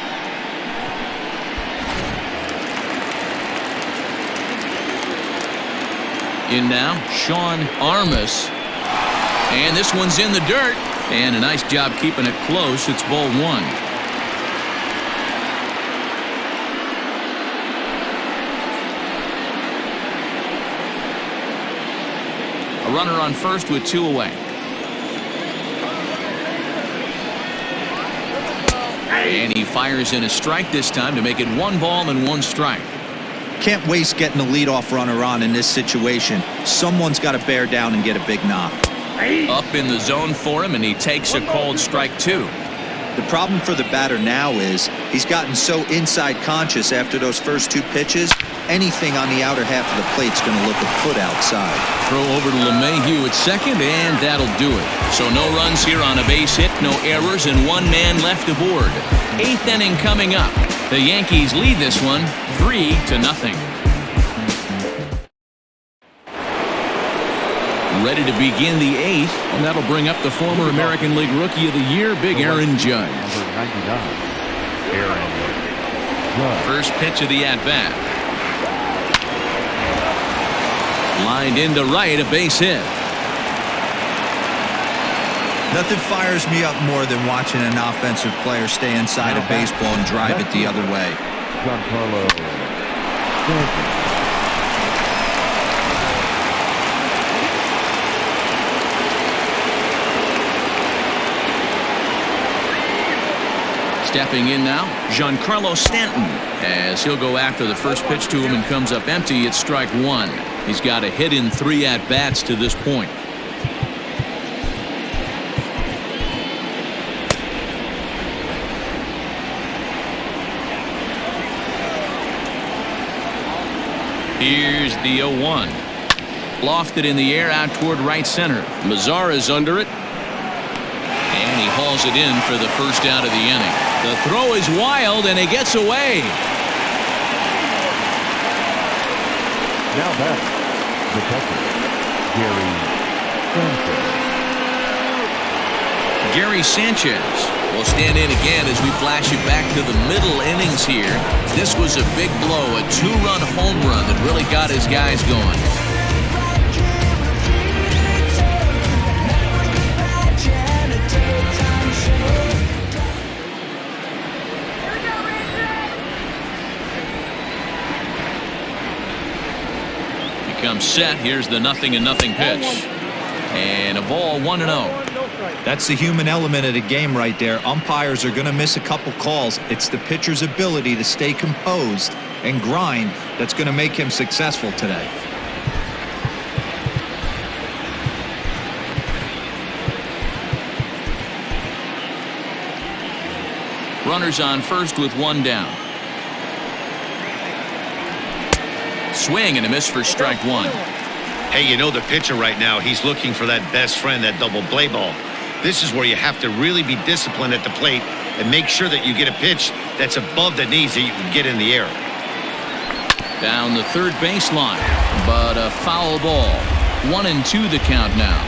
In now, Sean Armas. And this one's in the dirt. And a nice job keeping it close. It's ball 1. A runner on first with 2 away. And he fires in a strike this time to make it 1 ball and 1 strike. Can't waste getting a leadoff runner on in this situation. Someone's got to bear down and get a big knock. Up in the zone for him, and he takes a called strike 2. The problem for the batter now is he's gotten so inside conscious after those first 2 pitches, anything on the outer half of the plate's going to look a foot outside. Throw over to LeMahieu at second, and that'll do it. So no runs here on a base hit, no errors, and 1 man left aboard. 8th inning coming up. The Yankees lead this one 3-0. Ready to begin the 8th, and that'll bring up the former American League Rookie of the Year, Big Aaron Judge. Number 99, Aaron Judge. First pitch of the at-bat. Lined into right, a base hit. Nothing fires me up more than watching an offensive player stay inside a baseball and drive it the other way. Giancarlo Stanton. Stepping in now, Giancarlo Stanton, as he'll go after the first pitch to him and comes up empty. It's strike 1. He's got a hit in 3 at-bats to this point. Here's the 0-1. Lofted in the air out toward right center. Mazzara's under it. And he hauls it in for the first out of the inning. The throw is wild, and it gets away. Now back, the catcher, Gary Sanchez. Gary Sanchez will stand in again as we flash you back to the middle innings here. This was a big blow, a 2-run home run that really got his guys going. Comes set. Here's the 0-0 pitch. And a ball 1-0. That's the human element of the game right there. Umpires are going to miss a couple calls. It's the pitcher's ability to stay composed and grind that's going to make him successful today. Runners on first with one down. Swing and a miss for strike one. Hey, you know the pitcher right now, he's looking for that best friend, that double play ball. This is where you have to really be disciplined at the plate and make sure that you get a pitch that's above the knees that you can get in the air. Down the third baseline, but a foul ball. 1-2 the count now.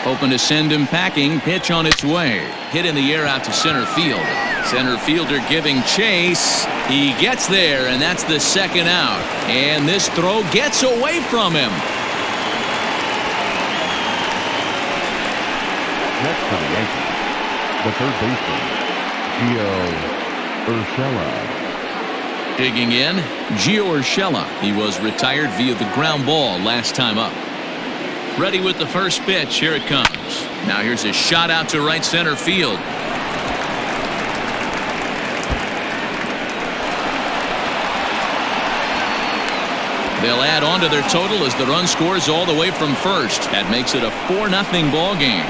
Hoping to send him packing. Pitch on its way. Hit in the air out to center field. Center fielder giving chase. He gets there, and that's the second out. And this throw gets away from him. Next for the Yankees, the third baseman, Gio Urshela. Digging in, Gio Urshela. He was retired via the ground ball last time up. Ready with the first pitch. Here it comes. Now here's a shot out to right center field. They'll add on to their total as the run scores all the way from first. That makes it a 4-0 ball game.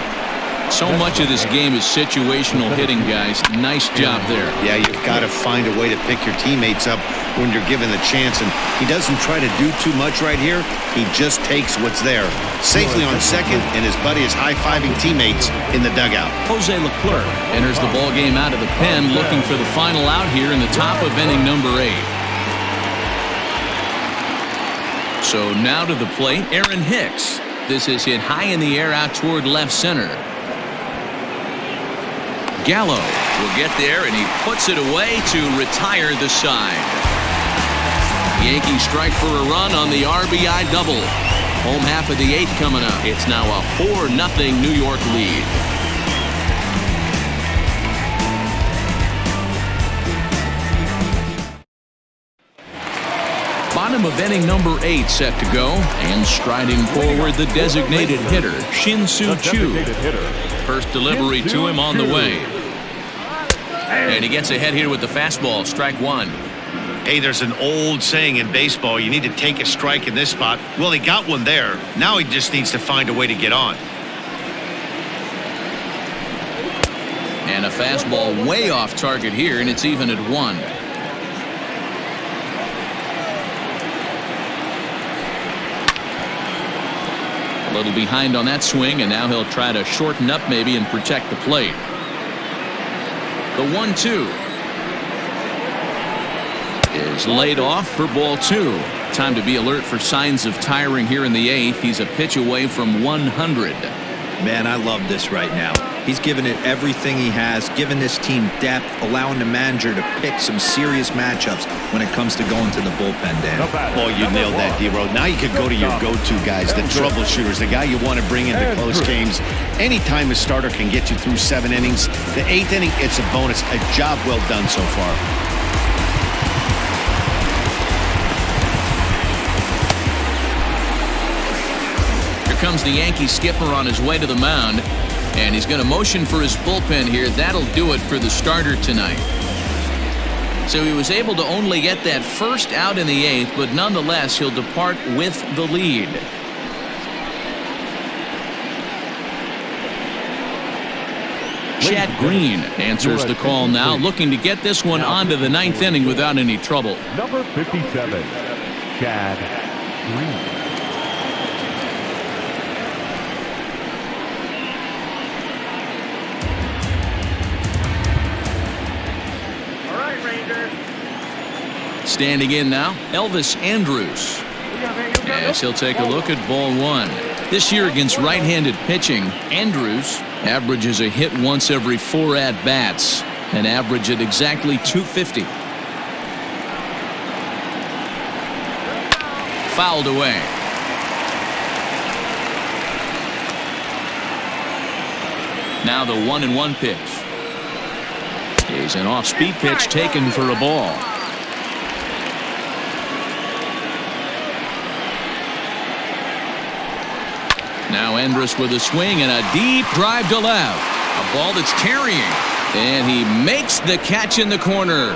So much of this game is situational hitting, guys. Nice job there. Yeah, you've got to find a way to pick your teammates up when you're given the chance, and he doesn't try to do too much right here. He just takes what's there. Safely on second, and his buddy is high-fiving teammates in the dugout. Jose Leclerc enters the ball game out of the pen, looking for the final out here in the top of inning number 8. So now to the plate, Aaron Hicks. This is hit high in the air out toward left center. Gallo will get there, and he puts it away to retire the side. Yankees strike for a run on the RBI double. Home half of the 8th coming up. It's now a 4-0 New York lead. Bottom of inning number 8 set to go, and striding forward the designated hitter, Shin-Soo Choo. First delivery to him on the way. And he gets ahead here with the fastball, strike one. Hey, there's an old saying in baseball, you need to take a strike in this spot. Well, he got one there. Now he just needs to find a way to get on. And a fastball way off target here, and it's even at 1. A little behind on that swing, and now he'll try to shorten up maybe and protect the plate. The 1-2 is laid off for ball 2. Time to be alert for signs of tiring here in the 8th. He's a pitch away from 100. Man, I love this right now. He's given it everything he has, given this team depth, allowing the manager to pick some serious matchups when it comes to going to the bullpen, Dan. Oh, you nailed that, D-Road. Now you could go to your go-to guys, the troubleshooters, the guy you want to bring into close games. Anytime a starter can get you through 7 innings, the 8th inning, it's a bonus. A job well done so far. Here comes the Yankee skipper on his way to the mound. And he's going to motion for his bullpen here. That'll do it for the starter tonight. So he was able to only get that first out in the 8th, but nonetheless, he'll depart with the lead. Chad Green answers the call now, looking to get this one onto the ninth inning without any trouble. Number 57, Chad Green. Standing in now, Elvis Andrus. Yes, he'll take a look at ball one. This year against right-handed pitching, Andrus averages a hit once every 4 at-bats, an average at exactly 250. Fouled away. Now the 1-1 pitch. He's an off-speed pitch taken for a ball. Now Andrus with a swing and a deep drive to left. A ball that's carrying. And he makes the catch in the corner.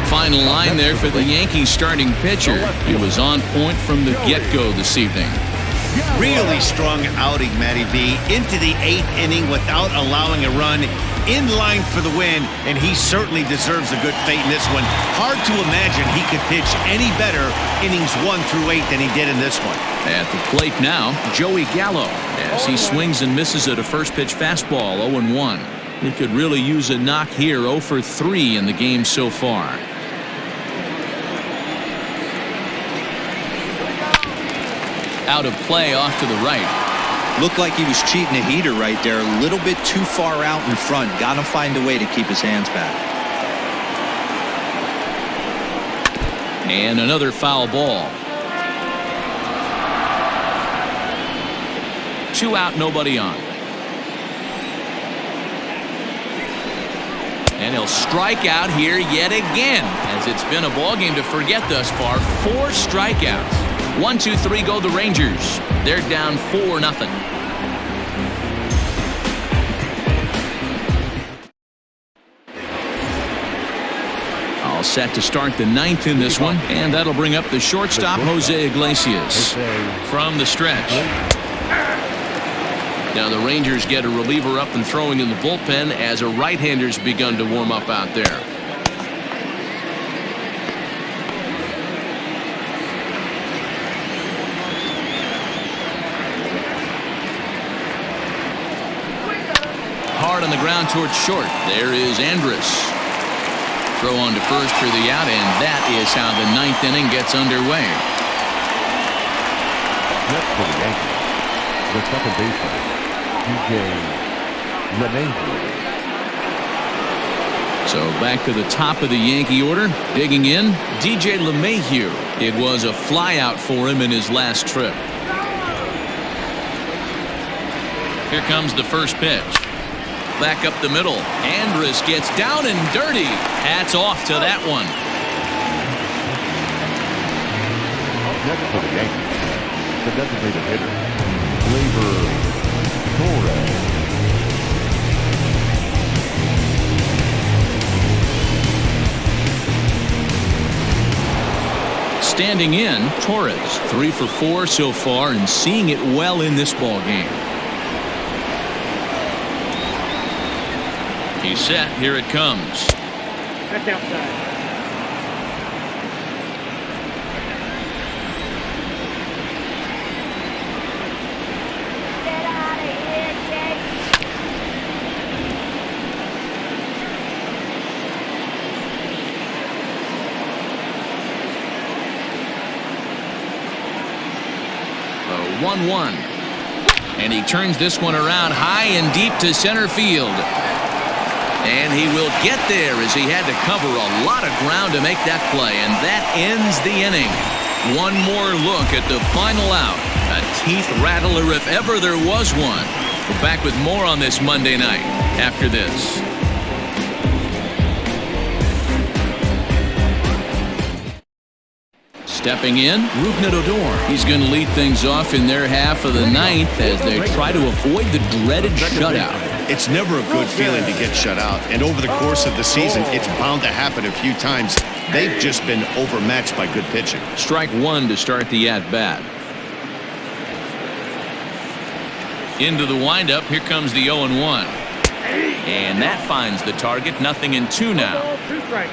Final line there for the Yankees starting pitcher. He was on point from the get-go this evening. Really strong outing, Matty B. Into the 8th inning without allowing a run. In line for the win, and he certainly deserves a good fate in this one. Hard to imagine he could pitch any better innings 1 through 8 than he did in this one. At the plate now, Joey Gallo, as he swings and misses at a first pitch fastball, 0-1. He could really use a knock here, 0 for 3 in the game so far. Out of play off to the right. Looked like he was cheating a heater right there. A little bit too far out in front. Got to find a way to keep his hands back. And another foul ball. 2 out, nobody on. And he'll strike out here yet again, as it's been a ball game to forget thus far. 4 strikeouts. 1, 2, 3 go the Rangers. They're down 4-0. All set to start the 9th in this one, and that'll bring up the shortstop, Jose Iglesias, from the stretch. Now the Rangers get a reliever up and throwing in the bullpen as a right-hander's begun to warm up out there. Hard on the ground towards short. There is Andrus. Throw on to first for the out, and that is how the 9th inning gets underway. Next for the Yankees, the second baseman, DJ LeMahieu. So back to the top of the Yankee order. Digging in, DJ LeMahieu. It was a flyout for him in his last trip. Here comes the first pitch. Back up the middle. Andrus gets down and dirty. Hats off to that one. Next for the Yankees, the designated hitter, Gleyber Torres. Standing in, Torres, 3 for 4 so far and seeing it well in this ball game. He's set. Here it comes. That's outside. Get out of here, Jake. The 1-1. And he turns this one around high and deep to center field. And he will get there as he had to cover a lot of ground to make that play. And that ends the inning. One more look at the final out. A teeth rattler if ever there was one. We're back with more on this Monday night after this. Stepping in, Rougned Odor. He's going to lead things off in their half of the 9th as they try to avoid the dreaded shutout. It's never a good feeling to get shut out, and over the course of the season, it's bound to happen a few times. They've just been overmatched by good pitching. Strike 1 to start the at-bat. Into the windup. Here comes the 0-1. And that finds the target. 0-2 now. Ball, 2 strikes.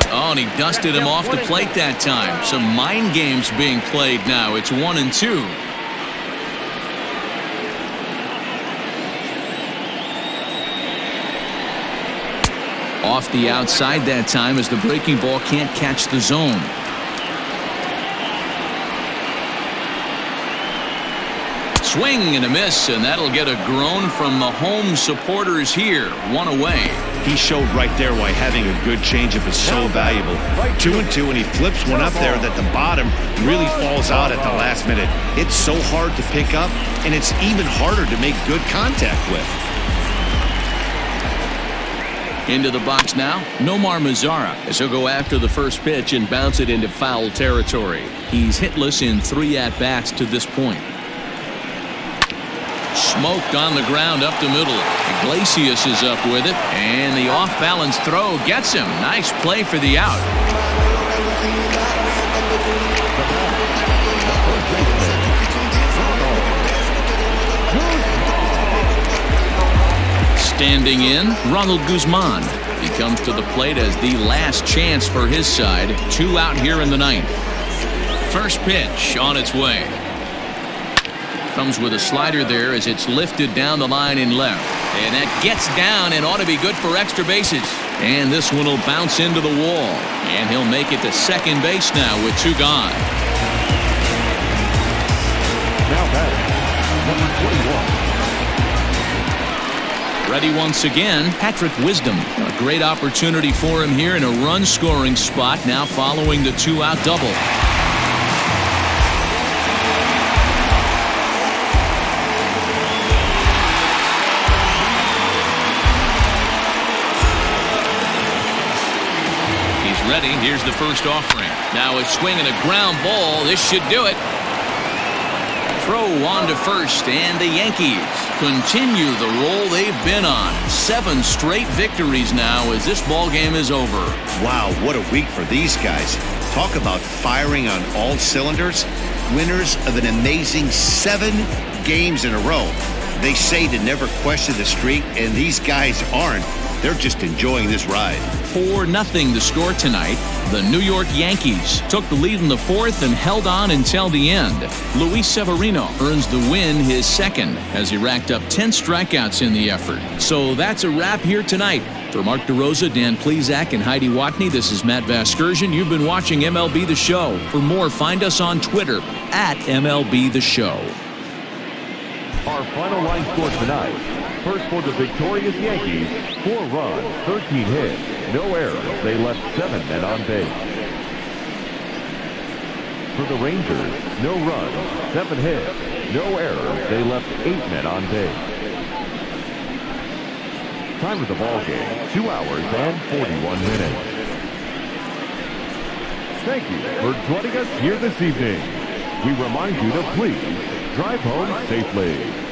Oh, and he dusted him off the plate that time. Some mind games being played now. It's 1-2. Off the outside that time as the breaking ball can't catch the zone. Swing and a miss, and that'll get a groan from the home supporters here. 1 away. He showed right there why having a good changeup is so valuable. 2-2, and he flips one up there that the bottom really falls out at the last minute. It's so hard to pick up, and it's even harder to make good contact with. Into the box now, Nomar Mazara, as he'll go after the first pitch and bounce it into foul territory. He's hitless in 3 at-bats to this point. Smoked on the ground up the middle. Iglesias is up with it, and the off-balance throw gets him. Nice play for the out. Standing in, Ronald Guzman. He comes to the plate as the last chance for his side. 2 out here in the 9th. First pitch on its way. Comes with a slider there as it's lifted down the line in left. And that gets down and ought to be good for extra bases. And this one will bounce into the wall. And he'll make it to second base now with 2 gone. Now batting, number 21. Ready once again, Patrick Wisdom. A great opportunity for him here in a run-scoring spot now following the 2-out double. Ready. Here's the first offering. Now a swing and a ground ball. This should do it. Throw on to first, and the Yankees continue the roll they've been on. 7 straight victories now as this ball game is over. Wow, what a week for these guys. Talk about firing on all cylinders. Winners of an amazing 7 games in a row. They say to never question the streak, and these guys aren't. They're just enjoying this ride. 4-0 the score tonight. The New York Yankees took the lead in the 4th and held on until the end. Luis Severino earns the win, his 2nd, as he racked up 10 strikeouts in the effort. So that's a wrap here tonight. For Mark DeRosa, Dan Plezak, and Heidi Watney, this is Matt Vasgersian. You've been watching MLB The Show. For more, find us on Twitter at MLB The Show. Our final line score tonight. First for the victorious Yankees, 4 runs, 13 hits, no errors. They left 7 men on base. For the Rangers, no runs, 7 hits, no errors. They left 8 men on base. Time of the ball game, 2 hours and 41 minutes. Thank you for joining us here this evening. We remind you to please drive home safely.